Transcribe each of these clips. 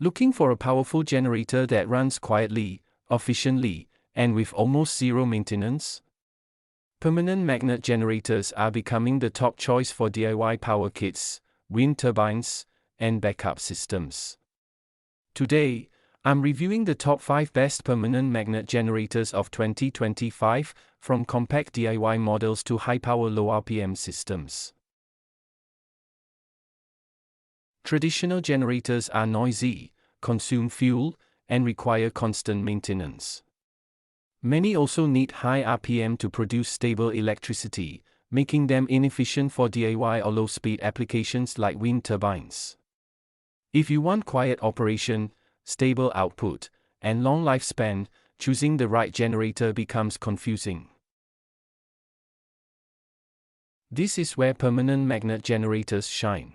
Looking for a powerful generator that runs quietly, efficiently, and with almost zero maintenance? Permanent magnet generators are becoming the top choice for DIY power kits, wind turbines, and backup systems. Today, I'm reviewing the top 5 best permanent magnet generators of 2025, from compact DIY models to high-power low RPM systems. Traditional generators are noisy, consume fuel, and require constant maintenance. Many also need high RPM to produce stable electricity, making them inefficient for DIY or low-speed applications like wind turbines. If you want quiet operation, stable output, and long lifespan, choosing the right generator becomes confusing. This is where permanent magnet generators shine.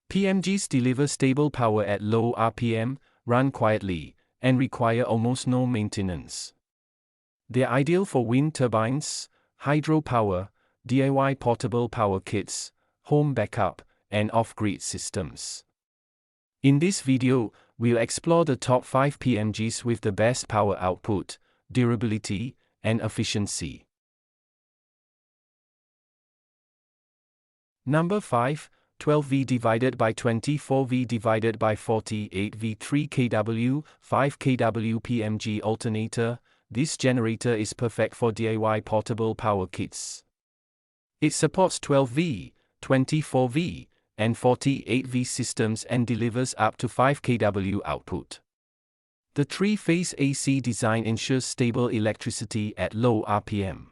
PMGs deliver stable power at low RPM, run quietly, and require almost no maintenance. They're ideal for wind turbines, hydropower, DIY portable power kits, home backup, and off-grid systems. In this video, we'll explore the top 5 PMGs with the best power output, durability, and efficiency. Number 5, 12V divided by 24V divided by 48V 3 kW, 5 kW PMG Alternator. This generator is perfect for DIY portable power kits. It supports 12V, 24V, and 48V systems and delivers up to 5 kW output. The three-phase AC design ensures stable electricity at low RPM.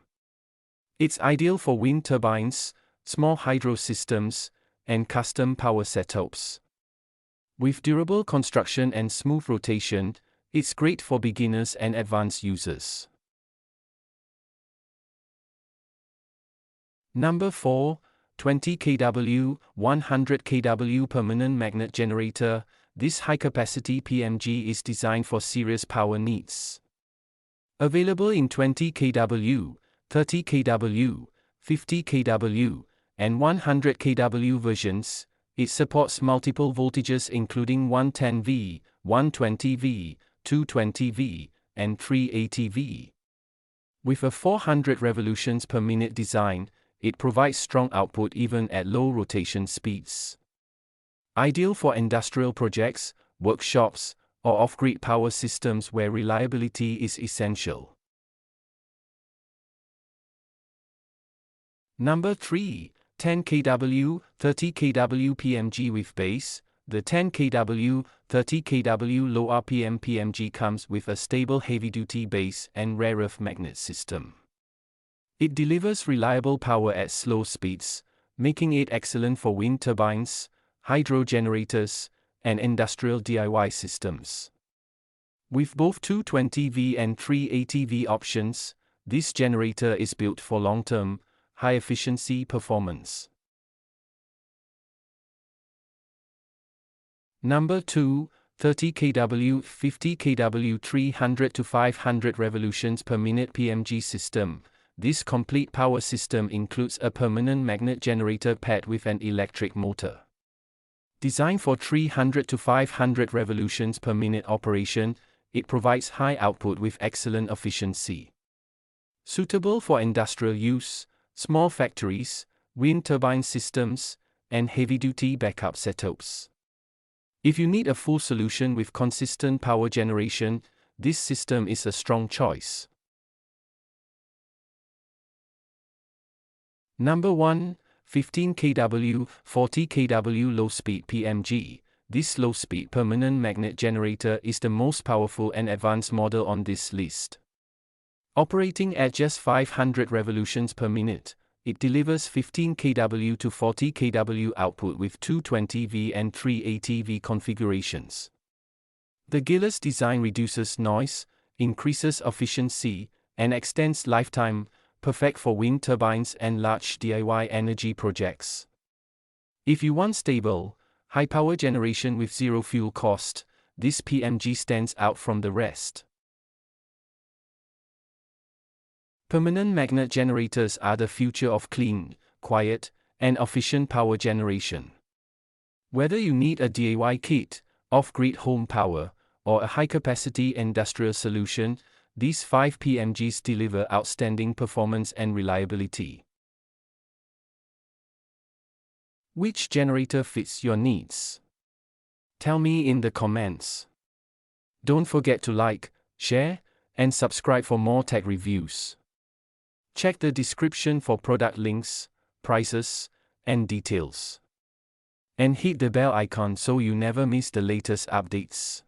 It's ideal for wind turbines, small hydro systems, and custom power setups. With durable construction and smooth rotation, it's great for beginners and advanced users. Number 4, 20 kW, 100 kW permanent magnet generator. This high-capacity PMG is designed for serious power needs. Available in 20 kW, 30 kW, 50 kW, and 100 kW versions, it supports multiple voltages including 110V, 120V, 220V, and 380V. With a 400 revolutions per minute design, it provides strong output even at low rotation speeds. Ideal for industrial projects, workshops, or off-grid power systems where reliability is essential. Number 3, 10 kW, 30 kW PMG with base. The 10 kW, 30 kW low RPM PMG comes with a stable heavy-duty base and rare earth magnet system. It delivers reliable power at slow speeds, making it excellent for wind turbines, hydro generators, and industrial DIY systems. With both 220V and 380V options, this generator is built for long-term, high-efficiency performance. Number 2, 30 kW, 50 kW 300 to 500 revolutions per minute PMG system. This complete power system includes a permanent magnet generator paired with an electric motor. Designed for 300 to 500 revolutions per minute operation, it provides high output with excellent efficiency. Suitable for industrial use, small factories, wind turbine systems, and heavy-duty backup setups. If you need a full solution with consistent power generation, this system is a strong choice. Number 1, 15 kW, 40 kW low-speed PMG. This low-speed permanent magnet generator is the most powerful and advanced model on this list. Operating at just 500 revolutions per minute, it delivers 15 kW to 40 kW output with 220V and 380V configurations. The gearless design reduces noise, increases efficiency, and extends lifetime, perfect for wind turbines and large DIY energy projects. If you want stable, high-power generation with zero fuel cost, this PMG stands out from the rest. Permanent magnet generators are the future of clean, quiet, and efficient power generation. Whether you need a DIY kit, off-grid home power, or a high-capacity industrial solution, these 5 PMGs deliver outstanding performance and reliability. Which generator fits your needs? Tell me in the comments. Don't forget to like, share, and subscribe for more tech reviews. Check the description for product links, prices, and details. And hit the bell icon so you never miss the latest updates.